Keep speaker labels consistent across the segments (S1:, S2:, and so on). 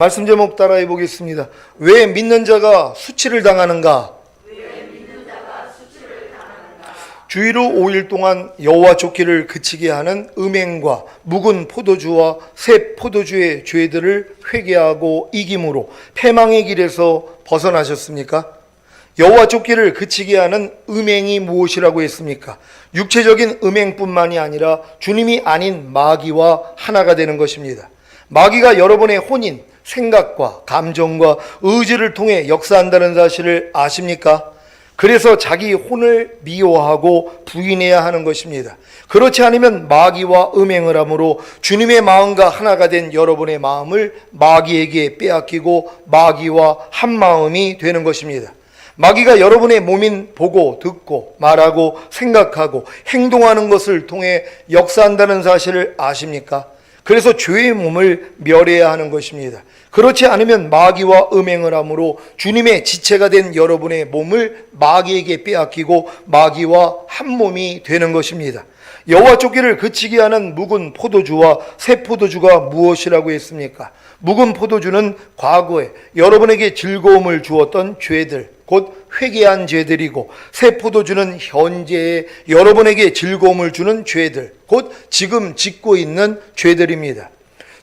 S1: 말씀 제목 따라해 보겠습니다. 왜 믿는 자가 수치를 당하는가? 주의로 5일 동안 여호와 쫓기를 그치게 하는 음행과 묵은 포도주와 새 포도주의 죄들을 회개하고 이김으로 패망의 길에서 벗어나셨습니까? 여호와 쫓기를 그치게 하는 음행이 무엇이라고 했습니까? 육체적인 음행뿐만이 아니라 주님이 아닌 마귀와 하나가 되는 것입니다. 마귀가 여러분의 혼인, 생각과 감정과 의지를 통해 역사한다는 사실을 아십니까? 그래서 자기 혼을 미워하고 부인해야 하는 것입니다. 그렇지 않으면 마귀와 음행을 함으로 주님의 마음과 하나가 된 여러분의 마음을 마귀에게 빼앗기고 마귀와 한 마음이 되는 것입니다. 마귀가 여러분의 몸인 보고 듣고 말하고 생각하고 행동하는 것을 통해 역사한다는 사실을 아십니까? 그래서 죄의 몸을 멸해야 하는 것입니다. 그렇지 않으면 마귀와 음행을 함으로 주님의 지체가 된 여러분의 몸을 마귀에게 빼앗기고 마귀와 한 몸이 되는 것입니다. 여호와 쫓기를 그치게 하는 묵은 포도주와 새 포도주가 무엇이라고 했습니까? 묵은 포도주는 과거에 여러분에게 즐거움을 주었던 죄들, 곧 회개한 죄들이고, 새 포도주는 현재에 여러분에게 즐거움을 주는 죄들, 곧 지금 짓고 있는 죄들입니다.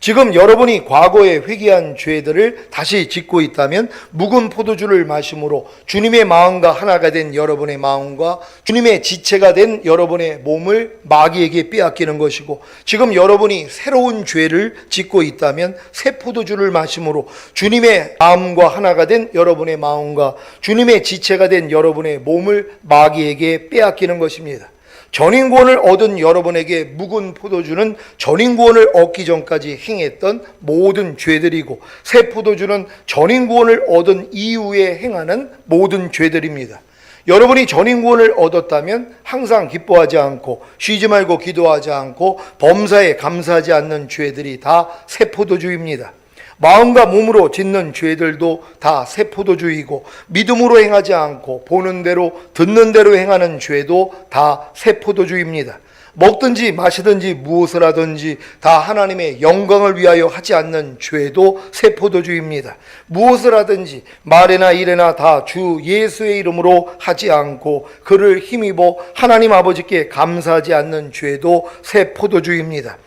S1: 지금 여러분이 과거에 회개한 죄들을 다시 짓고 있다면 묵은 포도주를 마심으로 주님의 마음과 하나가 된 여러분의 마음과 주님의 지체가 된 여러분의 몸을 마귀에게 빼앗기는 것이고, 지금 여러분이 새로운 죄를 짓고 있다면 새 포도주를 마심으로 주님의 마음과 하나가 된 여러분의 마음과 주님의 지체가 된 여러분의 몸을 마귀에게 빼앗기는 것입니다. 전인구원을 얻은 여러분에게 묵은 포도주는 전인구원을 얻기 전까지 행했던 모든 죄들이고, 새 포도주는 전인구원을 얻은 이후에 행하는 모든 죄들입니다. 여러분이 전인구원을 얻었다면 항상 기뻐하지 않고 쉬지 말고 기도하지 않고 범사에 감사하지 않는 죄들이 다 새 포도주입니다. 마음과 몸으로 짓는 죄들도 다 새 포도주이고, 믿음으로 행하지 않고 보는 대로 듣는 대로 행하는 죄도 다 새 포도주입니다. 먹든지 마시든지 무엇을 하든지 다 하나님의 영광을 위하여 하지 않는 죄도 새 포도주입니다. 무엇을 하든지 말이나 일이나 다 주 예수의 이름으로 하지 않고 그를 힘입어 하나님 아버지께 감사하지 않는 죄도 새 포도주입니다.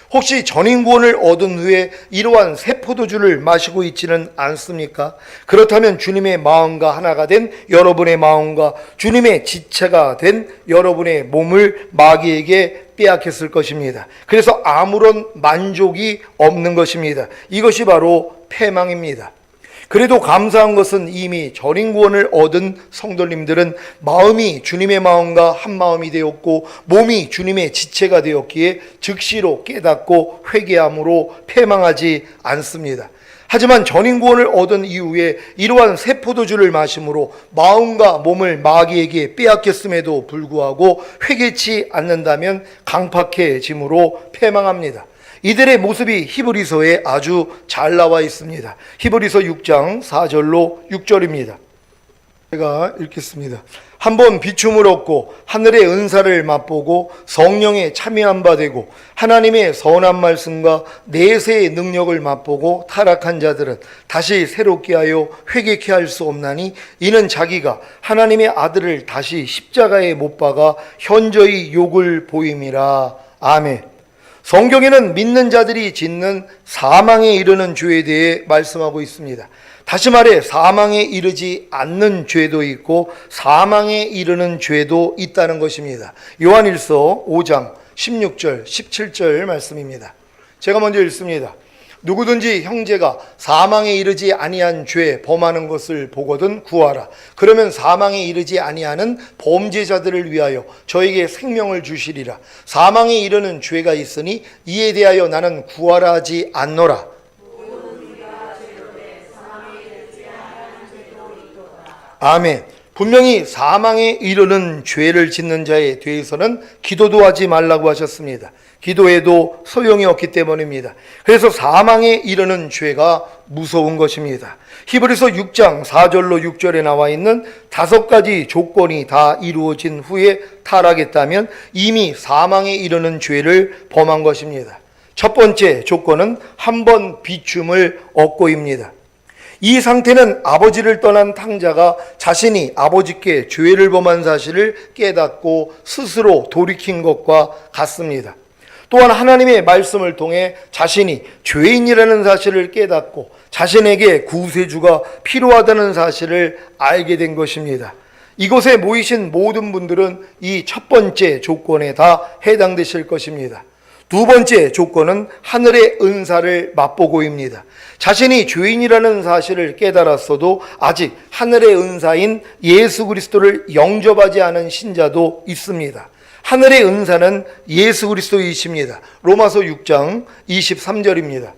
S1: 혹시 전인구원을 얻은 후에 이러한 새 포도주를 마시고 있지는 않습니까? 그렇다면 주님의 마음과 하나가 된 여러분의 마음과 주님의 지체가 된 여러분의 몸을 마귀에게 빼앗겼을 것입니다. 그래서 아무런 만족이 없는 것입니다. 이것이 바로 패망입니다. 그래도 감사한 것은 이미 전인구원을 얻은 성도님들은 마음이 주님의 마음과 한 마음이 되었고 몸이 주님의 지체가 되었기에 즉시로 깨닫고 회개함으로 패망하지 않습니다. 하지만 전인구원을 얻은 이후에 이러한 새 포도주를 마심으로 마음과 몸을 마귀에게 빼앗겼음에도 불구하고 회개치 않는다면 강팍해짐으로 패망합니다. 이들의 모습이 히브리서에 아주 잘 나와 있습니다. 히브리서 6장 4절로 6절입니다. 제가 읽겠습니다. 한번 비춤을 얻고 하늘의 은사를 맛보고 성령에 참여한 바 되고 하나님의 선한 말씀과 내세의 능력을 맛보고 타락한 자들은 다시 새롭게 하여 회개케 할 수 없나니 이는 자기가 하나님의 아들을 다시 십자가에 못 박아 현저히 욕을 보임이라. 아멘. 성경에는 믿는 자들이 짓는 사망에 이르는 죄에 대해 말씀하고 있습니다. 다시 말해 사망에 이르지 않는 죄도 있고 사망에 이르는 죄도 있다는 것입니다. 요한일서 5장 16절 17절 말씀입니다. 제가 먼저 읽습니다. 누구든지 형제가 사망에 이르지 아니한 죄 범하는 것을 보거든 구하라. 그러면 사망에 이르지 아니하는 범죄자들을 위하여 저에게 생명을 주시리라. 사망에 이르는 죄가 있으니 이에 대하여 나는 구하라 하지 않노라. 아멘. 분명히 사망에 이르는 죄를 짓는 자에 대해서는 기도도 하지 말라고 하셨습니다. 기도해도 소용이 없기 때문입니다. 그래서 사망에 이르는 죄가 무서운 것입니다. 히브리서 6장 4절로 6절에 나와 있는 5가지 조건이 다 이루어진 후에 타락했다면 이미 사망에 이르는 죄를 범한 것입니다. 첫 번째 조건은 한 번 비춤을 얻고입니다. 이 상태는 아버지를 떠난 탕자가 자신이 아버지께 죄를 범한 사실을 깨닫고 스스로 돌이킨 것과 같습니다. 또한 하나님의 말씀을 통해 자신이 죄인이라는 사실을 깨닫고 자신에게 구세주가 필요하다는 사실을 알게 된 것입니다. 이곳에 모이신 모든 분들은 이 첫 번째 조건에 다 해당되실 것입니다. 두 번째 조건은 하늘의 은사를 맛보고입니다. 자신이 죄인이라는 사실을 깨달았어도 아직 하늘의 은사인 예수 그리스도를 영접하지 않은 신자도 있습니다. 하늘의 은사는 예수 그리스도이십니다. 로마서 6장 23절입니다.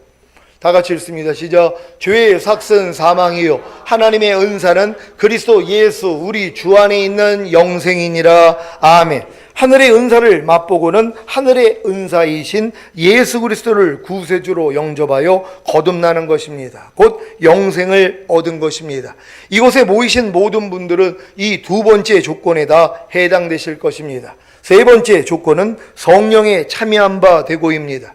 S1: 다 같이 읽습니다. 시작. 죄의 삭은 사망이요 하나님의 은사는 그리스도 예수 우리 주 안에 있는 영생이니라. 아멘. 하늘의 은사를 맛보고는 하늘의 은사이신 예수 그리스도를 구세주로 영접하여 거듭나는 것입니다. 곧 영생을 얻은 것입니다. 이곳에 모이신 모든 분들은 이 두 번째 조건에 다 해당되실 것입니다. 세 번째 조건은 성령에 참여한 바 되고입니다.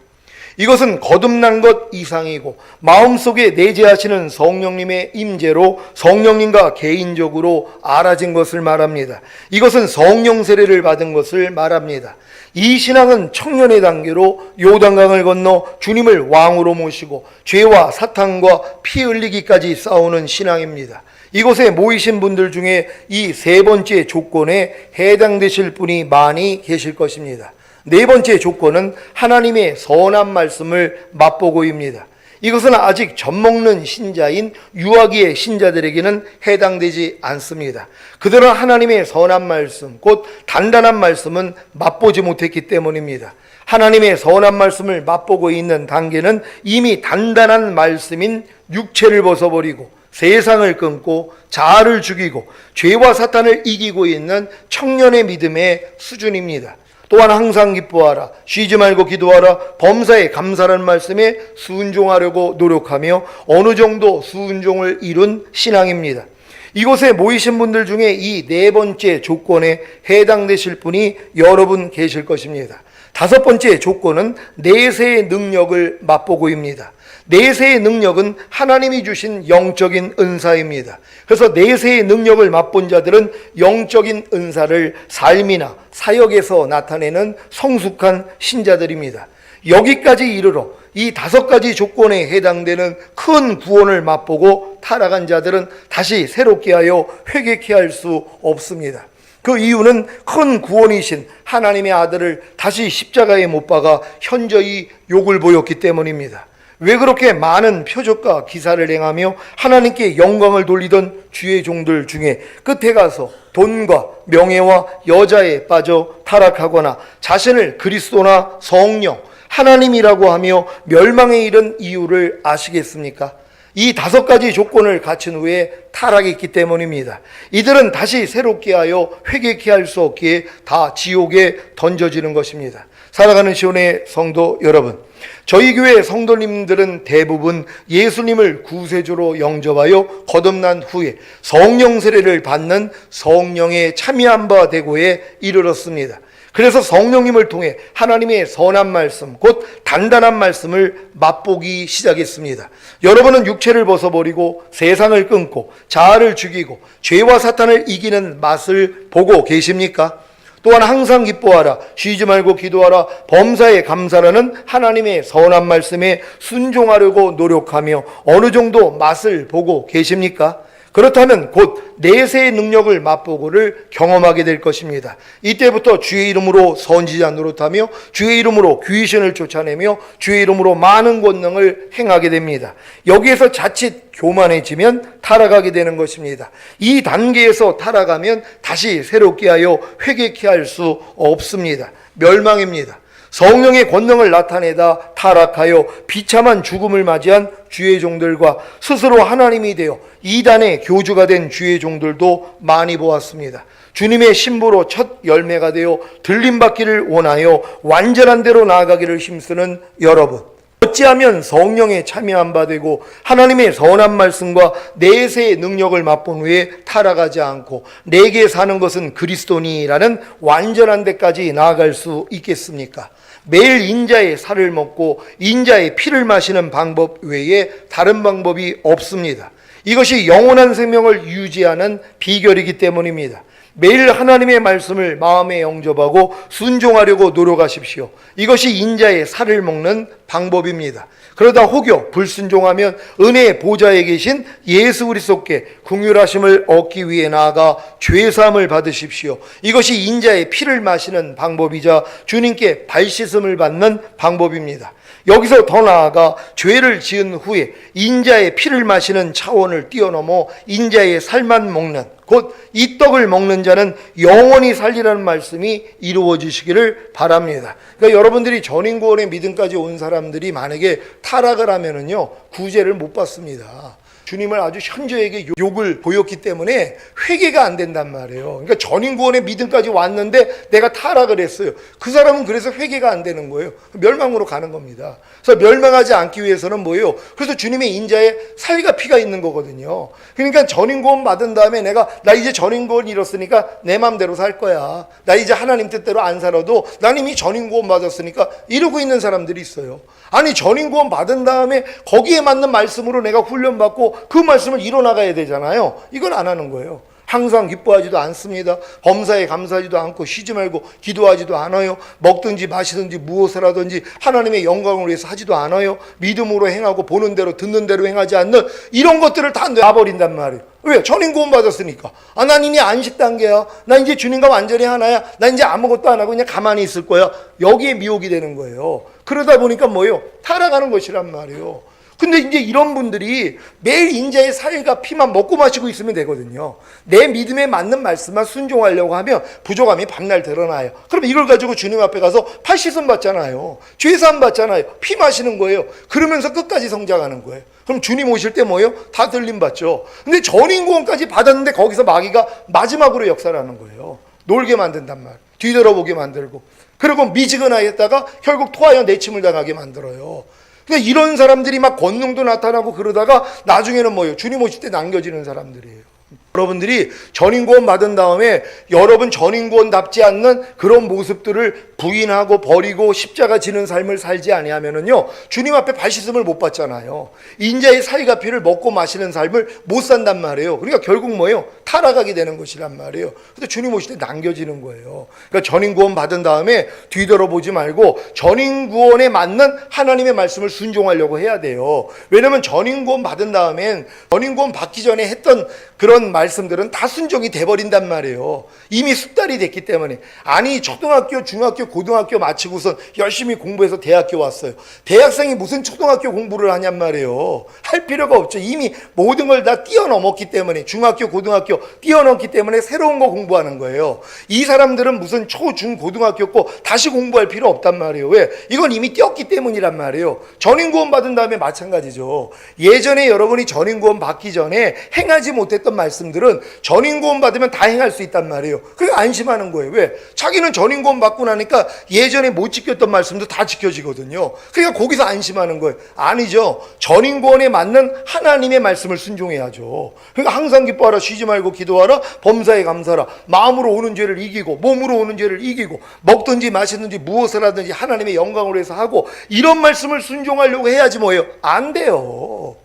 S1: 이것은 거듭난 것 이상이고 마음속에 내재하시는 성령님의 임재로 성령님과 개인적으로 알아진 것을 말합니다. 이것은 성령 세례를 받은 것을 말합니다. 이 신앙은 청년의 단계로 요단강을 건너 주님을 왕으로 모시고 죄와 사탄과 피 흘리기까지 싸우는 신앙입니다. 이곳에 모이신 분들 중에 이 세 번째 조건에 해당되실 분이 많이 계실 것입니다. 네 번째 조건은 하나님의 선한 말씀을 맛보고입니다. 이것은 아직 젖먹는 신자인 유아기의 신자들에게는 해당되지 않습니다. 그들은 하나님의 선한 말씀, 곧 단단한 말씀은 맛보지 못했기 때문입니다. 하나님의 선한 말씀을 맛보고 있는 단계는 이미 단단한 말씀인 육체를 벗어버리고 세상을 끊고 자아를 죽이고 죄와 사탄을 이기고 있는 청년의 믿음의 수준입니다. 또한 항상 기뻐하라, 쉬지 말고 기도하라, 범사에 감사라는 말씀에 순종하려고 노력하며 어느 정도 순종을 이룬 신앙입니다. 이곳에 모이신 분들 중에 이 네 번째 조건에 해당되실 분이 여러분 계실 것입니다. 다섯 번째 조건은 내세의 능력을 맛보고입니다. 내세의 능력은 하나님이 주신 영적인 은사입니다. 그래서 내세의 능력을 맛본 자들은 영적인 은사를 삶이나 사역에서 나타내는 성숙한 신자들입니다. 여기까지 이르러 이 다섯 가지 조건에 해당되는 큰 구원을 맛보고 타락한 자들은 다시 새롭게 하여 회개케 할 수 없습니다. 그 이유는 큰 구원이신 하나님의 아들을 다시 십자가에 못 박아 현저히 욕을 보였기 때문입니다. 왜 그렇게 많은 표적과 기사를 행하며 하나님께 영광을 돌리던 주의 종들 중에 끝에 가서 돈과 명예와 여자에 빠져 타락하거나 자신을 그리스도나 성령, 하나님이라고 하며 멸망에 이른 이유를 아시겠습니까? 이 다섯 가지 조건을 갖춘 후에 타락했기 때문입니다. 이들은 다시 새롭게 하여 회개케 할 수 없기에 다 지옥에 던져지는 것입니다. 살아가는 시온의 성도 여러분, 저희 교회 성도님들은 대부분 예수님을 구세주로 영접하여 거듭난 후에 성령 세례를 받는 성령에 참여한 바 되고에 이르렀습니다. 그래서 성령님을 통해 하나님의 선한 말씀, 곧 단단한 말씀을 맛보기 시작했습니다. 여러분은 육체를 벗어버리고 세상을 끊고 자아를 죽이고 죄와 사탄을 이기는 맛을 보고 계십니까? 또한 항상 기뻐하라, 쉬지 말고 기도하라, 범사에 감사라는 하나님의 선한 말씀에 순종하려고 노력하며 어느 정도 맛을 보고 계십니까? 그렇다면 곧 내세의 능력을 맛보고를 경험하게 될 것입니다. 이때부터 주의 이름으로 선지자 노릇하며 주의 이름으로 귀신을 쫓아내며 주의 이름으로 많은 권능을 행하게 됩니다. 여기에서 자칫 교만해지면 타락하게 되는 것입니다. 이 단계에서 타락하면 다시 새롭게 하여 회개케 할 수 없습니다. 멸망입니다. 성령의 권능을 나타내다 타락하여 비참한 죽음을 맞이한 주의 종들과 스스로 하나님이 되어 이단의 교주가 된 주의 종들도 많이 보았습니다. 주님의 신부로 첫 열매가 되어 들림받기를 원하여 완전한 대로 나아가기를 힘쓰는 여러분, 어찌하면 성령에 참여한 바 되고 하나님의 선한 말씀과 내세의 능력을 맛본 후에 타락하지 않고 내게 사는 것은 그리스도니라는 완전한 데까지 나아갈 수 있겠습니까? 매일 인자의 살을 먹고 인자의 피를 마시는 방법 외에 다른 방법이 없습니다. 이것이 영원한 생명을 유지하는 비결이기 때문입니다. 매일 하나님의 말씀을 마음에 영접하고 순종하려고 노력하십시오. 이것이 인자의 살을 먹는 방법입니다. 그러다 혹여 불순종하면 은혜의 보좌에 계신 예수 그리스도께 긍휼하심을 얻기 위해 나아가 죄사함을 받으십시오. 이것이 인자의 피를 마시는 방법이자 주님께 발씻음을 받는 방법입니다. 여기서 더 나아가 죄를 지은 후에 인자의 피를 마시는 차원을 뛰어넘어 인자의 살만 먹는, 곧 이 떡을 먹는 자는 영원히 살리라는 말씀이 이루어지시기를 바랍니다. 그러니까 여러분들이 전인구원의 믿음까지 온 사람들이 만약에 타락을 하면은요, 구제를 못 받습니다. 주님을 아주 현저하게 욕을 보였기 때문에 회개가 안 된단 말이에요. 그러니까 전인구원의 믿음까지 왔는데 내가 타락을 했어요. 그 사람은 그래서 회개가 안 되는 거예요. 멸망으로 가는 겁니다. 그래서 멸망하지 않기 위해서는 뭐예요? 그래서 주님의 인자에 살과 피가 있는 거거든요. 그러니까 전인구원 받은 다음에 나 이제 전인구원 잃었으니까 내 맘대로 살 거야. 나 이제 하나님 뜻대로 안 살아도 난 이미 전인구원 받았으니까 이러고 있는 사람들이 있어요. 아니, 전인구원 받은 다음에 거기에 맞는 말씀으로 내가 훈련받고 그 말씀을 이뤄나가야 되잖아요. 이건 안 하는 거예요. 항상 기뻐하지도 않습니다. 범사에 감사하지도 않고 쉬지 말고 기도하지도 않아요. 먹든지 마시든지 무엇을 하든지 하나님의 영광을 위해서 하지도 않아요. 믿음으로 행하고 보는 대로 듣는 대로 행하지 않는 이런 것들을 다 놔버린단 말이에요. 왜? 전인구원 받았으니까. 난 이미 안식 단계야. 나 이제 주님과 완전히 하나야. 나 이제 아무것도 안 하고 그냥 가만히 있을 거야. 여기에 미혹이 되는 거예요. 그러다 보니까 뭐예요? 타락하는 것이란 말이에요. 근데 이제 이런 분들이 매일 인자의 살과 피만 먹고 마시고 있으면 되거든요. 내 믿음에 맞는 말씀만 순종하려고 하면 부족함이 밤날 드러나요. 그럼 이걸 가지고 주님 앞에 가서 팔씻음 받잖아요. 죄사함 받잖아요. 피 마시는 거예요. 그러면서 끝까지 성장하는 거예요. 그럼 주님 오실 때 뭐예요? 다 들림 받죠. 근데 전인구원까지 받았는데 거기서 마귀가 마지막으로 역사를 하는 거예요. 놀게 만든단 말이에요. 뒤돌아보게 만들고. 그리고 미지근하였다가 결국 토하여 내침을 당하게 만들어요. 그러니까 이런 사람들이 막 권능도 나타나고 그러다가 나중에는 뭐예요? 주님 오실 때 남겨지는 사람들이에요. 여러분들이 전인구원 받은 다음에 여러분 전인구원답지 않는 그런 모습들을 부인하고 버리고 십자가 지는 삶을 살지 아니하면은요, 주님 앞에 발씻음을 못 받잖아요. 인자의 살과 피를 먹고 마시는 삶을 못 산단 말이에요. 그러니까 결국 뭐예요? 타락하게 되는 것이란 말이에요. 근데 주님 오실 때 남겨지는 거예요. 그러니까 전인구원 받은 다음에 뒤돌아보지 말고 전인구원에 맞는 하나님의 말씀을 순종하려고 해야 돼요. 왜냐면 전인구원 받은 다음엔 전인구원 받기 전에 했던 그런 말씀들은 다 순종이 돼버린단 말이에요. 이미 숙달이 됐기 때문에. 아니, 초등학교, 중학교, 고등학교 마치고선 열심히 공부해서 대학교 왔어요. 대학생이 무슨 초등학교 공부를 하냔 말이에요. 할 필요가 없죠. 이미 모든 걸 다 뛰어넘었기 때문에, 중학교, 고등학교 뛰어넘기 때문에 새로운 거 공부하는 거예요. 이 사람들은 무슨 초, 중, 고등학교 고 다시 공부할 필요 없단 말이에요. 왜? 이건 이미 뛰었기 때문이란 말이에요. 전인구원 받은 다음에 마찬가지죠. 예전에 여러분이 전인구원 받기 전에 행하지 못했던 말씀들은 전인구원 받으면 다 행할 수 있단 말이에요. 그러니까 안심하는 거예요. 왜? 자기는 전인구원 받고 나니까 예전에 못 지켰던 말씀도 다 지켜지거든요. 그러니까 거기서 안심하는 거예요. 아니죠. 전인구원에 맞는 하나님의 말씀을 순종해야죠. 그러니까 항상 기뻐하라, 쉬지 말고 기도하라, 범사에 감사하라. 마음으로 오는 죄를 이기고 몸으로 오는 죄를 이기고 먹든지 마시든지 무엇을 하든지 하나님의 영광을 위해서 하고, 이런 말씀을 순종하려고 해야지 뭐예요? 안 돼요.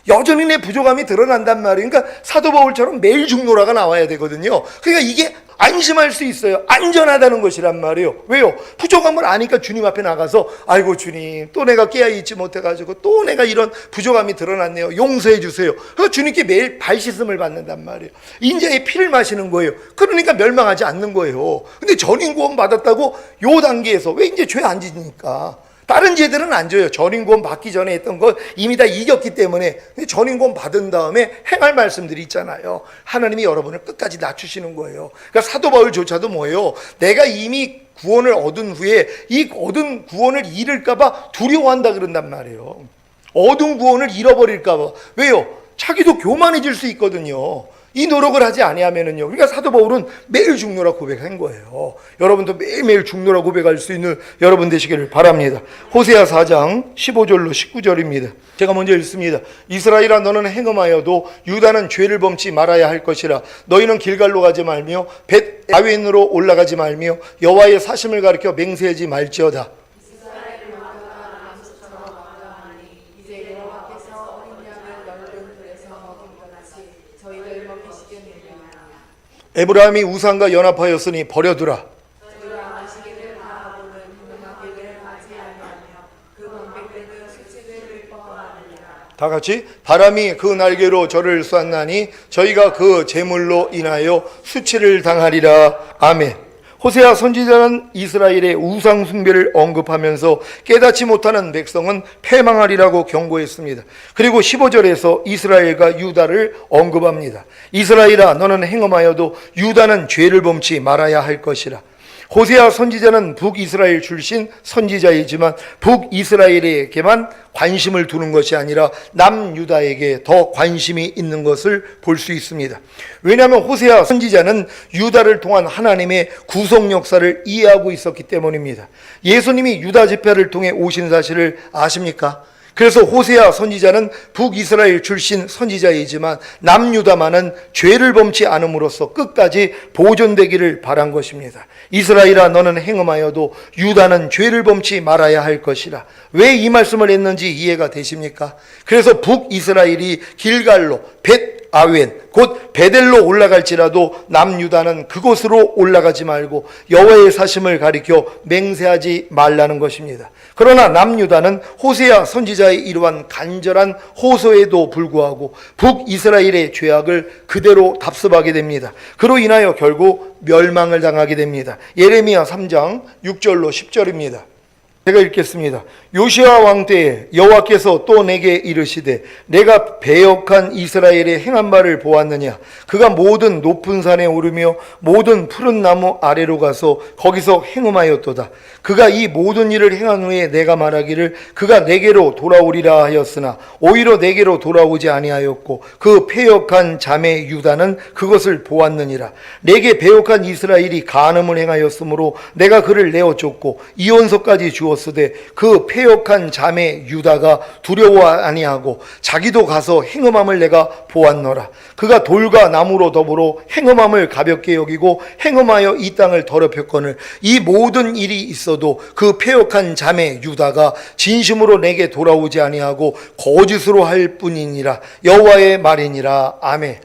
S1: 여전히 내 부족함이 드러난단 말이에요. 그러니까 사도 바울처럼 매일 중노라가 나와야 되거든요. 그러니까 이게 안심할 수 있어요. 안전하다는 것이란 말이에요. 왜요? 부족함을 아니까 주님 앞에 나가서 아이고 주님, 또 내가 깨어있지 못해가지고 또 내가 이런 부족함이 드러났네요. 용서해 주세요. 그래서 주님께 매일 발씻음을 받는단 말이에요. 인자의 피를 마시는 거예요. 그러니까 멸망하지 않는 거예요. 근데 전인구원 받았다고 요 단계에서 왜 이제 죄 안 지니까 다른 죄들은 안 져요. 전인구원 받기 전에 했던 건 이미 다 이겼기 때문에. 전인구원 받은 다음에 행할 말씀들이 있잖아요. 하나님이 여러분을 끝까지 낮추시는 거예요. 그러니까 사도 바울조차도 뭐예요? 내가 이미 구원을 얻은 후에 이 얻은 구원을 잃을까 봐 두려워한다 그런단 말이에요. 얻은 구원을 잃어버릴까 봐. 왜요? 자기도 교만해질 수 있거든요. 이 노력을 하지 아니하면은요. 그러니까 사도 바울은 매일 죽노라 고백한 거예요. 여러분도 매일매일 죽노라 고백할 수 있는 여러분 되시기를 바랍니다. 호세아 4장 15절로 19절입니다. 제가 먼저 읽습니다. 이스라엘아, 너는 행음하여도 유다는 죄를 범치 말아야 할 것이라. 너희는 길갈로 가지 말며 벳 아웬으로 올라가지 말며 여호와의 사심을 가리켜 맹세하지 말지어다.
S2: 저희를 먹이시겠느냐.
S1: 에브라임이 우상과 연합하였으니 버려두라.
S2: 저희가 마시기를 다하고는 행동하기를 하지 아니하며 그 방백들은 수치를 뻐하느니라.
S1: 다 같이 바람이 그 날개로 저를 쐈나니 저희가 그 재물로 인하여 수치를 당하리라. 아멘. 호세아 선지자는 이스라엘의 우상 숭배를 언급하면서 깨닫지 못하는 백성은 패망하리라고 경고했습니다. 그리고 15절에서 이스라엘과 유다를 언급합니다. 이스라엘아 너는 행음하여도 유다는 죄를 범치 말아야 할 것이라. 호세아 선지자는 북이스라엘 출신 선지자이지만 북이스라엘에게만 관심을 두는 것이 아니라 남유다에게 더 관심이 있는 것을 볼 수 있습니다. 왜냐하면 호세아 선지자는 유다를 통한 하나님의 구속 역사를 이해하고 있었기 때문입니다. 예수님이 유다 지파를 통해 오신 사실을 아십니까? 그래서 호세아 선지자는 북이스라엘 출신 선지자이지만 남유다만은 죄를 범치 않음으로써 끝까지 보존되기를 바란 것입니다. 이스라엘아 너는 행음하여도 유다는 죄를 범치 말아야 할 것이라. 왜 이 말씀을 했는지 이해가 되십니까? 그래서 북이스라엘이 길갈로 벳아웬 곧 베델로 올라갈지라도 남유다는 그곳으로 올라가지 말고 여호와의 사심을 가리켜 맹세하지 말라는 것입니다. 그러나 남유다는 호세아 선지자의 이러한 간절한 호소에도 불구하고 북이스라엘의 죄악을 그대로 답습하게 됩니다. 그로 인하여 결국 멸망을 당하게 됩니다. 예레미야 3장 6절로 10절입니다. 제가 읽겠습니다. 요시아 왕 때에 여호와께서 또 내게 이르시되 내가 배역한 이스라엘의 행한 바를 보았느냐. 그가 모든 높은 산에 오르며 모든 푸른 나무 아래로 가서 거기서 행음하였도다. 그가 이 모든 일을 행한 후에 내가 말하기를 그가 내게로 돌아오리라 하였으나 오히려 내게로 돌아오지 아니하였고 그 패역한 자매 유다는 그것을 보았느니라. 내게 배역한 이스라엘이 간음을 행하였으므로 내가 그를 내어 쫓고 이혼서까지 주었으되 그 패역한 자매 유다가 두려워 아니하고 자기도 가서 행음함을 내가 보았노라. 그가 돌과 나무로 더불어 행음함을 가볍게 여기고 행음하여 이 땅을 더럽혔거늘 이 모든 일이 있어도 그 패역한 자매 유다가 진심으로 내게 돌아오지 아니하고 거짓으로 할 뿐이니라. 여호와의 말이니라. 아멘.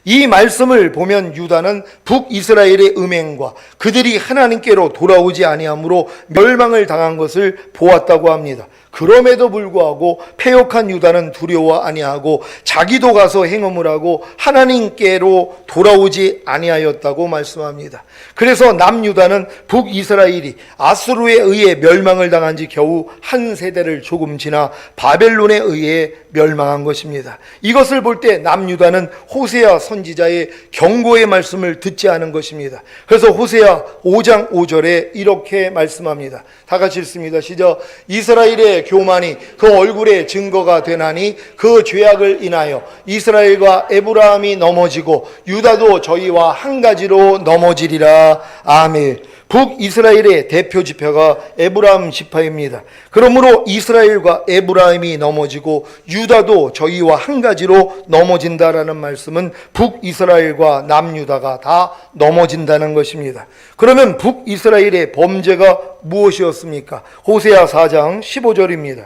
S1: 이 말씀을 보면 유다는 북이스라엘의 음행과 그들이 하나님께로 돌아오지 아니하므로 멸망을 당한 것을 보았다고 합니다. 그럼에도 불구하고 패역한 유다는 두려워 아니하고 자기도 가서 행음을 하고 하나님께로 돌아오지 아니하였다고 말씀합니다. 그래서 남유다는 북이스라엘이 아수르에 의해 멸망을 당한 지 겨우 한 세대를 조금 지나 바벨론에 의해 멸망한 것입니다. 이것을 볼 때 남유다는 호세아 선지자의 경고의 말씀을 듣지 않은 것입니다. 그래서 호세아 5장 5절에 이렇게 말씀합니다. 다 같이 읽습니다. 시작. 이스라엘의 교만이 그 얼굴에 증거가 되나니 그 죄악을 인하여 이스라엘과 에브라임이 넘어지고 유다도 저희와 한 가지로 넘어지리라. 아멘. 북이스라엘의 대표 지파가 에브라임 지파입니다. 그러므로 이스라엘과 에브라임이 넘어지고 유다도 저희와 한 가지로 넘어진다라는 말씀은 북이스라엘과 남유다가 다 넘어진다는 것입니다. 그러면 북이스라엘의 범죄가 무엇이었습니까? 호세아 4장 15절입니다.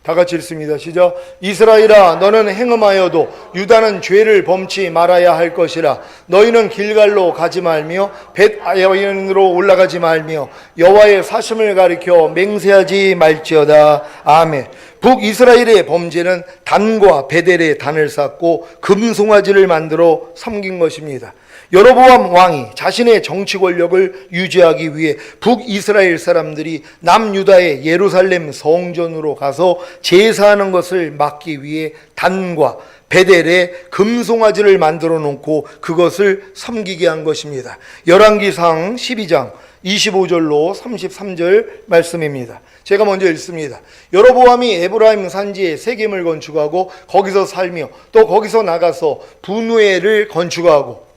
S1: 다 같이 읽습니다. 시작. 이스라엘아 너는 행음하여도 유다는 죄를 범치 말아야 할 것이라. 너희는 길갈로 가지 말며 벳아웬으로 올라가지 말며 여호와의 사심을 가리켜 맹세하지 말지어다. 아멘. 북이스라엘의 범죄는 단과 베델의 단을 쌓고 금송아지를 만들어 섬긴 것입니다. 여로보암 왕이 자신의 정치 권력을 유지하기 위해 북이스라엘 사람들이 남유다의 예루살렘 성전으로 가서 제사하는 것을 막기 위해 단과 베델에 금송아지를 만들어 놓고 그것을 섬기게 한 것입니다. 열왕기상 12장 25절로 33절 말씀입니다. 제가 먼저 읽습니다. 여로보암이 에브라임 산지에 세겜을 건축하고 거기서 살며 또 거기서 나가서 분우엘을 건축하고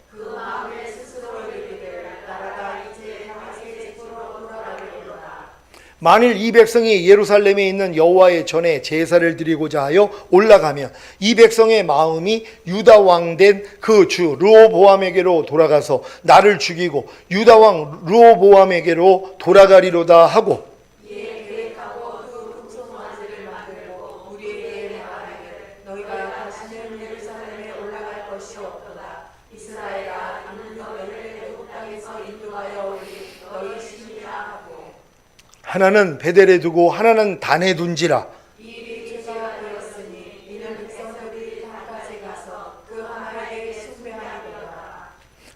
S1: 만일 이 백성이 예루살렘에 있는 여호와의 전에 제사를 드리고자 하여 올라가면 이 백성의 마음이 유다 왕 된 그 주 르호보암에게로 돌아가서 나를 죽이고 유다 왕 르호보암에게로 돌아가리로다 하고 너희가 다시는 예루살렘에 올라갈
S2: 것이 없도다. 이스라엘아, 이는 너희를 애굽 땅에서 인도하여 오리 너희 신이라 하고.
S1: 하나는 베델에 두고 하나는 단에 둔지라.
S2: 이 일이 죄가 되었으니 이는 백성들이 바깥에 가서 그 하나님께 숭배하리로다.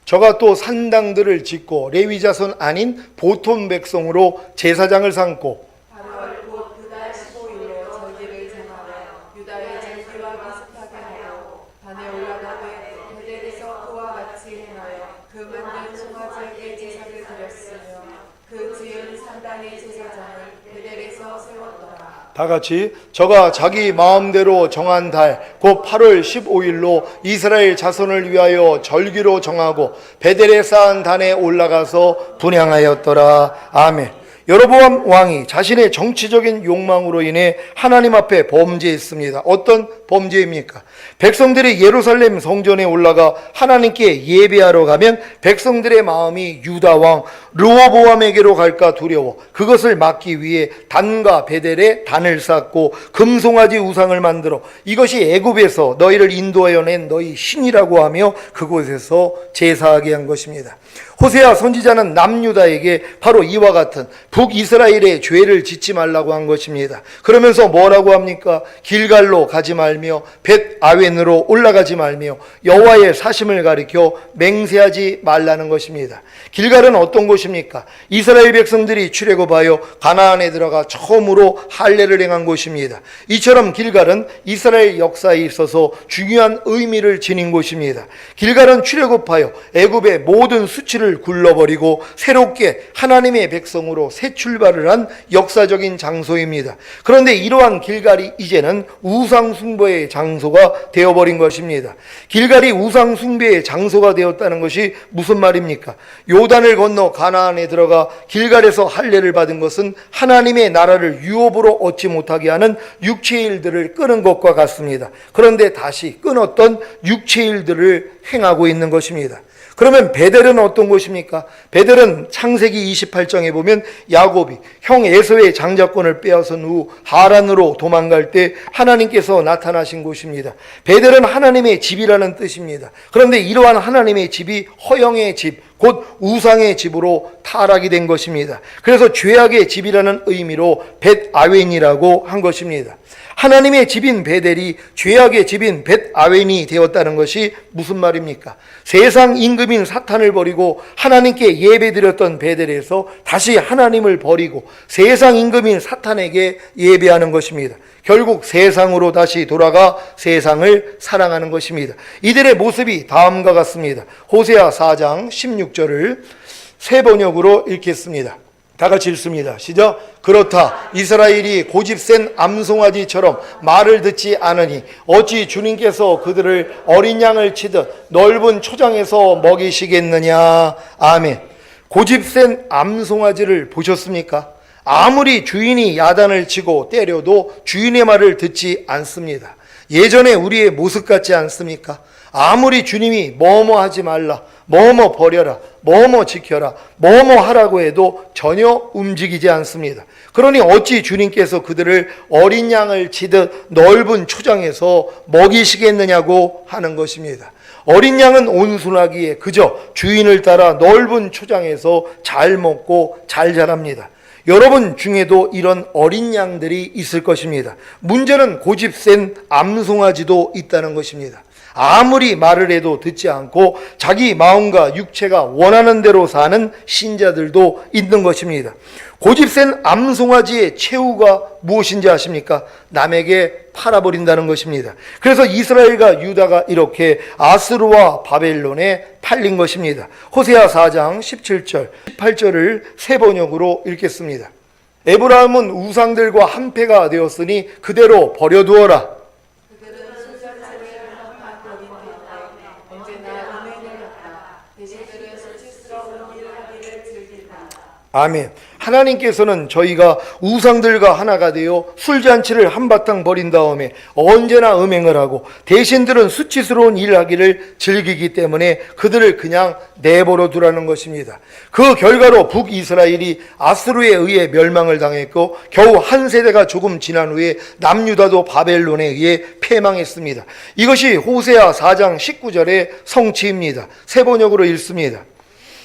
S1: 저가 또 산당들을 짓고 레위 자손 아닌 보통 백성으로 제사장을 삼고
S2: 8월 곧 그달 15일로 절기를 정하여 유다의 절기와 비슷하게 하고 단에 올라가되 베델에서 그와 같이 행하여 그 만든 송아지에게 제사를 드렸으며 그 지은 산당의 제사장을 베델에서 세웠더라.
S1: 다 같이 저가 자기 마음대로 정한 달 곧 8월 15일로 이스라엘 자손을 위하여 절기로 정하고 베델에 쌓은 단에 올라가서 분향하였더라. 아멘. 여로보암 왕이 자신의 정치적인 욕망으로 인해 하나님 앞에 범죄했습니다. 어떤 범죄입니까? 백성들이 예루살렘 성전에 올라가 하나님께 예배하러 가면 백성들의 마음이 유다 왕 르호보암에게로 갈까 두려워 그것을 막기 위해 단과 베델에 단을 쌓고 금송아지 우상을 만들어 이것이 애굽에서 너희를 인도하여 낸 너희 신이라고 하며 그곳에서 제사하게 한 것입니다. 호세아 선지자는 남유다에게 바로 이와 같은 북이스라엘의 죄를 짓지 말라고 한 것입니다. 그러면서 뭐라고 합니까? 길갈로 가지 말며 벳 아웬으로 올라가지 말며 여호와의 사심을 가리켜 맹세하지 말라는 것입니다. 길갈은 어떤 곳입니까? 이스라엘 백성들이 출애굽하여 가나안에 들어가 처음으로 할례를 행한 곳입니다. 이처럼 길갈은 이스라엘 역사에 있어서 중요한 의미를 지닌 곳입니다. 길갈은 출애굽하여 애굽의 모든 수치를 굴러버리고 새롭게 하나님의 백성으로 새 출발을 한 역사적인 장소입니다. 그런데 이러한 길갈이 이제는 우상 숭배의 장소가 되어버린 것입니다. 길갈이 우상 숭배의 장소가 되었다는 것이 무슨 말입니까? 요단을 건너 가나안에 들어가 길갈에서 할례를 받은 것은 하나님의 나라를 유업으로 얻지 못하게 하는 육체의 일들을 끄는 것과 같습니다. 그런데 다시 끊었던 육체의 일들을 행하고 있는 것입니다. 그러면 베델은 어떤 곳입니까? 베델은 창세기 28장에 보면 야곱이 형 에서의 장자권을 빼앗은 후 하란으로 도망갈 때 하나님께서 나타나신 곳입니다. 베델은 하나님의 집이라는 뜻입니다. 그런데 이러한 하나님의 집이 허영의 집, 곧 우상의 집으로 타락이 된 것입니다. 그래서 죄악의 집이라는 의미로 벳 아웬이라고 한 것입니다. 하나님의 집인 베델이 죄악의 집인 벳 아웬이 되었다는 것이 무슨 말입니까? 세상 임금인 사탄을 버리고 하나님께 예배드렸던 베델에서 다시 하나님을 버리고 세상 임금인 사탄에게 예배하는 것입니다. 결국 세상으로 다시 돌아가 세상을 사랑하는 것입니다. 이들의 모습이 다음과 같습니다. 호세아 4장 16절을 세 번역으로 읽겠습니다. 다 같이 읽습니다. 시작. 그렇다. 이스라엘이 고집센 암송아지처럼 말을 듣지 않으니 어찌 주님께서 그들을 어린 양을 치듯 넓은 초장에서 먹이시겠느냐. 아멘. 고집센 암송아지를 보셨습니까? 아무리 주인이 야단을 치고 때려도 주인의 말을 듣지 않습니다. 예전에 우리의 모습 같지 않습니까? 아무리 주님이 뭐뭐 하지 말라, 뭐뭐 버려라, 뭐뭐 지켜라, 뭐뭐 하라고 해도 전혀 움직이지 않습니다. 그러니 어찌 주님께서 그들을 어린 양을 치듯 넓은 초장에서 먹이시겠느냐고 하는 것입니다. 어린 양은 온순하기에 그저 주인을 따라 넓은 초장에서 잘 먹고 잘 자랍니다. 여러분 중에도 이런 어린 양들이 있을 것입니다. 문제는 고집센 암송아지도 있다는 것입니다. 아무리 말을 해도 듣지 않고 자기 마음과 육체가 원하는 대로 사는 신자들도 있는 것입니다. 고집센 암송아지의 최후가 무엇인지 아십니까? 남에게 팔아버린다는 것입니다. 그래서 이스라엘과 유다가 이렇게 아스루와 바벨론에 팔린 것입니다. 호세아 4장 17절, 18절을 세 번역으로 읽겠습니다. 에브라임은 우상들과 한패가 되었으니 그대로 버려두어라. 아멘. 하나님께서는 저희가 우상들과 하나가 되어 술잔치를 한바탕 벌인 다음에 언제나 음행을 하고 대신들은 수치스러운 일을 하기를 즐기기 때문에 그들을 그냥 내버려 두라는 것입니다. 그 결과로 북이스라엘이 아수르에 의해 멸망을 당했고 겨우 한 세대가 조금 지난 후에 남유다도 바벨론에 의해 패망했습니다. 이것이 호세아 4장 19절의 성취입니다. 세 번역으로 읽습니다.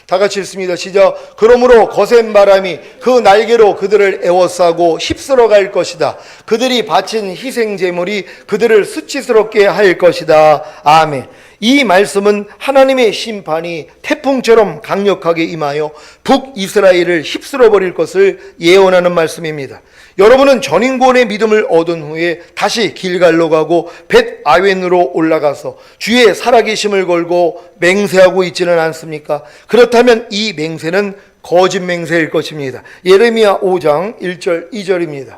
S1: 다 같이 읽습니다. 시작. 그러므로 거센 바람이 그 날개로 그들을 에워싸고 휩쓸어 갈 것이다. 그들이 바친 희생 제물이 그들을 수치스럽게 할 것이다. 아멘. 이 말씀은 하나님의 심판이 태풍처럼 강력하게 임하여 북이스라엘을 휩쓸어 버릴 것을 예언하는 말씀입니다. 여러분은 전인권의 믿음을 얻은 후에 다시 길갈로 가고 벳 아웬으로 올라가서 주의 살아계심을 걸고 맹세하고 있지는 않습니까? 그렇다면 이 맹세는 거짓 맹세일 것입니다. 예레미야 5장 1절 2절입니다.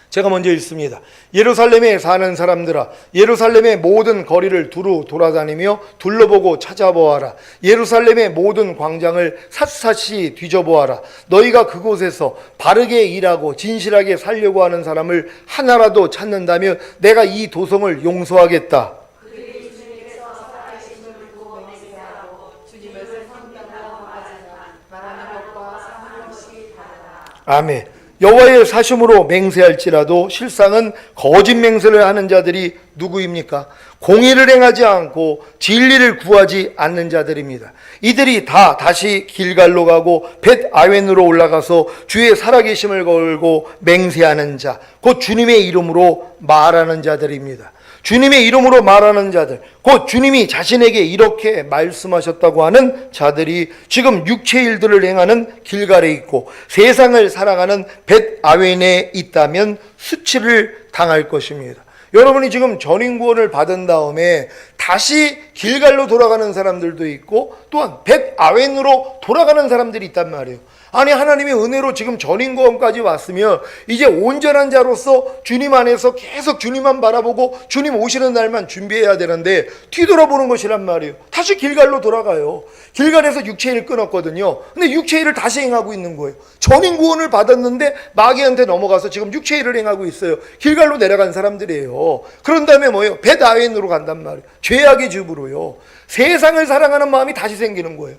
S1: 제가 먼저 읽습니다. 예루살렘에 사는 사람들아, 예루살렘의 모든 거리를 두루 돌아다니며 둘러보고 찾아보아라. 예루살렘의 모든 광장을 샅샅이 뒤져보아라. 너희가 그곳에서 바르게 일하고 진실하게 살려고 하는 사람을 하나라도 찾는다면 내가 이 도성을 용서하겠다.
S2: 그들이 주님께서 살아계심을 믿고 맹세하고 주님을 섬긴다고 하지만 말하는 것과 사는 것이 다르다.
S1: 아멘. 여호와의 사심으로 맹세할지라도 실상은 거짓 맹세를 하는 자들이 누구입니까? 공의를 행하지 않고 진리를 구하지 않는 자들입니다. 이들이 다 다시 길갈로 가고 벳 아웬으로 올라가서 주의 살아계심을 걸고 맹세하는 자, 곧 주님의 이름으로 말하는 자들입니다. 주님의 이름으로 말하는 자들, 곧 주님이 자신에게 이렇게 말씀하셨다고 하는 자들이 지금 육체 일들을 행하는 길갈에 있고 세상을 사랑하는 벳 아웬에 있다면 수치를 당할 것입니다. 여러분이 지금 전인구원을 받은 다음에 다시 길갈로 돌아가는 사람들도 있고 또한 벳 아웬으로 돌아가는 사람들이 있단 말이에요. 아니, 하나님의 은혜로 지금 전인구원까지 왔으면 이제 온전한 자로서 주님 안에서 계속 주님만 바라보고 주님 오시는 날만 준비해야 되는데 뒤돌아보는 것이란 말이에요. 다시 길갈로 돌아가요. 길갈에서 육체일 끊었거든요. 근데 육체일을 다시 행하고 있는 거예요. 전인구원을 받았는데 마귀한테 넘어가서 지금 육체일을 행하고 있어요. 길갈로 내려간 사람들이에요. 그런 다음에 뭐예요? 벳 아웬으로 간단 말이에요. 죄악의 즙으로요. 세상을 사랑하는 마음이 다시 생기는 거예요.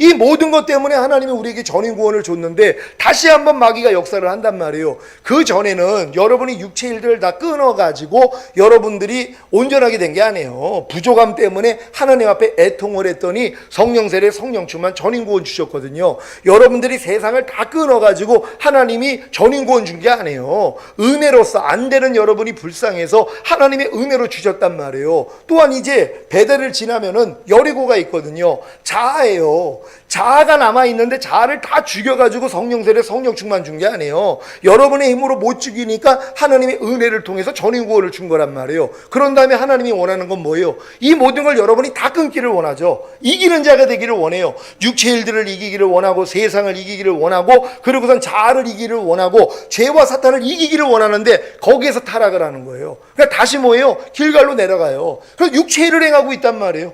S1: 이 모든 것 때문에 하나님이 우리에게 전인 구원을 줬는데 다시 한번 마귀가 역사를 한단 말이에요. 그 전에는 여러분이 육체 일들을 다 끊어가지고 여러분들이 온전하게 된 게 아니에요. 부족함 때문에 하나님 앞에 애통을 했더니 성령 세례 성령 충만 전인 구원 주셨거든요. 여러분들이 세상을 다 끊어가지고 하나님이 전인 구원 준 게 아니에요. 은혜로서 안 되는 여러분이 불쌍해서 하나님의 은혜로 주셨단 말이에요. 또한 이제 베델을 지나면은 여리고가 있거든요. 자아예요. 자아가 남아있는데 자아를 다 죽여가지고 성령 세례 성령 충만 준 게 아니에요. 여러분의 힘으로 못 죽이니까 하나님의 은혜를 통해서 전인 구원을 준 거란 말이에요. 그런 다음에 하나님이 원하는 건 뭐예요? 이 모든 걸 여러분이 다 끊기를 원하죠. 이기는 자가 되기를 원해요. 육체 일들을 이기기를 원하고 세상을 이기기를 원하고 그리고선 자아를 이기기를 원하고 죄와 사탄을 이기기를 원하는데 거기에서 타락을 하는 거예요. 그러니까 다시 뭐예요? 길갈로 내려가요. 그래서 육체 일을 행하고 있단 말이에요.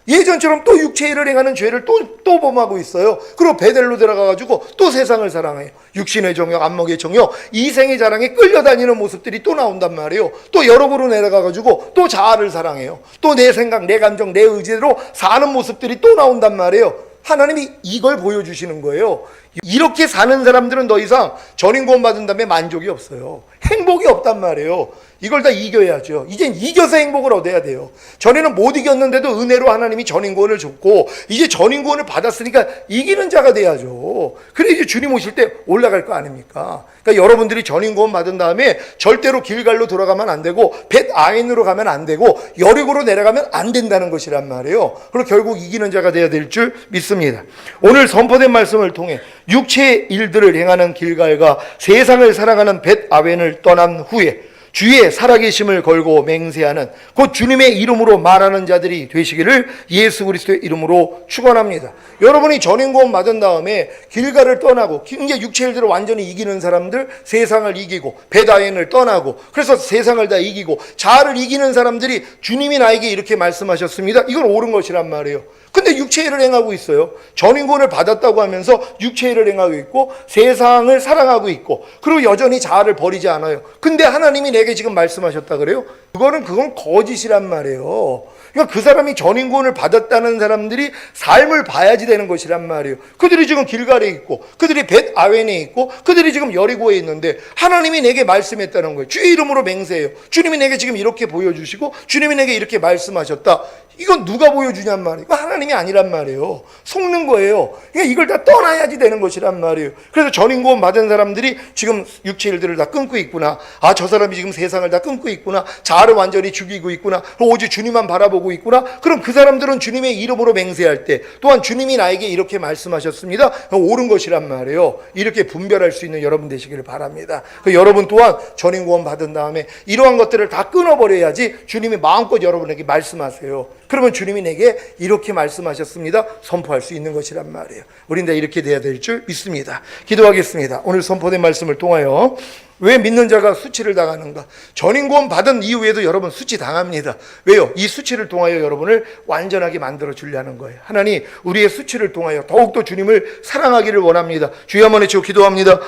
S1: 예전처럼 또 육체 일을 행하는 죄를 또 범하고 있어요. 그리고 베델로 들어가가지고 또 세상을 사랑해요. 육신의 정욕, 안목의 정욕, 이생의 자랑에 끌려다니는 모습들이 또 나온단 말이에요. 또 여러분으로 내려가가지고 또 자아를 사랑해요. 또 내 생각, 내 감정, 내 의지대로 사는 모습들이 또 나온단 말이에요. 하나님이 이걸 보여주시는 거예요. 이렇게 사는 사람들은 더 이상 전인 구원 받은 다음에 만족이 없어요. 행복이 없단 말이에요. 이걸 다 이겨야죠. 이젠 이겨서 행복을 얻어야 돼요. 전에는 못 이겼는데도 은혜로 하나님이 전인 구원을 줬고 이제 전인 구원을 받았으니까 이기는 자가 돼야죠. 그래 이제 주님 오실 때 올라갈 거 아닙니까? 그러니까 여러분들이 전인 구원 받은 다음에 절대로 길갈로 돌아가면 안 되고 벳 아인으로 가면 안 되고 여리고로 내려가면 안 된다는 것이란 말이에요. 그리고 결국 이기는 자가 돼야 될 줄 믿습니다. 오늘 선포된 말씀을 통해 육체의 일들을 행하는 길갈과 세상을 살아가는 벳 아웬을 떠난 후에 주의 살아계심을 걸고 맹세하는 곧 주님의 이름으로 말하는 자들이 되시기를 예수 그리스도의 이름으로 축원합니다. 여러분이 전인구원 받은 다음에 길가를 떠나고 이제 육체일들을 완전히 이기는 사람들, 세상을 이기고 배다엔을 떠나고 그래서 세상을 다 이기고 자아를 이기는 사람들이 주님이 나에게 이렇게 말씀하셨습니다. 이건 옳은 것이란 말이에요. 근데 육체일을 행하고 있어요. 전인구원을 받았다고 하면서 육체일을 행하고 있고 세상을 사랑하고 있고 그리고 여전히 자아를 버리지 않아요. 근데 하나님이 내게 지금 말씀하셨다 그래요? 그건 거짓이란 말이에요. 그러니까 그 사람이 전인구원을 받았다는 사람들이 삶을 봐야지 되는 것이란 말이에요. 그들이 지금 길갈에 있고 그들이 벳아웬에 있고 그들이 지금 여리고에 있는데 하나님이 내게 말씀했다는 거예요. 주의 이름으로 맹세해요. 주님이 내게 지금 이렇게 보여주시고 주님이 내게 이렇게 말씀하셨다. 이건 누가 보여주냔 말이에요. 이거 하나님이 아니란 말이에요. 속는 거예요. 그러니까 이걸 다 떠나야지 되는 것이란 말이에요. 그래서 전인구원 받은 사람들이 지금 육체 일들을 다 끊고 있구나. 아, 저 사람이 지금 세상을 다 끊고 있구나. 자아를 완전히 죽이고 있구나. 오직 주님만 바라보고 있구나. 그럼 그 사람들은 주님의 이름으로 맹세할 때 또한 주님이 나에게 이렇게 말씀하셨습니다. 옳은 것이란 말이에요. 이렇게 분별할 수 있는 여러분 되시기를 바랍니다. 여러분 또한 전인구원 받은 다음에 이러한 것들을 다 끊어버려야지 주님이 마음껏 여러분에게 말씀하세요. 그러면 주님이 내게 이렇게 말씀하셨습니다. 선포할 수 있는 것이란 말이에요. 우린 다 이렇게 돼야 될 줄 믿습니다. 기도하겠습니다. 오늘 선포된 말씀을 통하여 왜 믿는 자가 수치를 당하는가? 전인구원 받은 이후에도 여러분 수치 당합니다. 왜요? 이 수치를 통하여 여러분을 완전하게 만들어 주려는 거예요. 하나님, 우리의 수치를 통하여 더욱더 주님을 사랑하기를 원합니다. 주여 한번 외치고 기도합니다.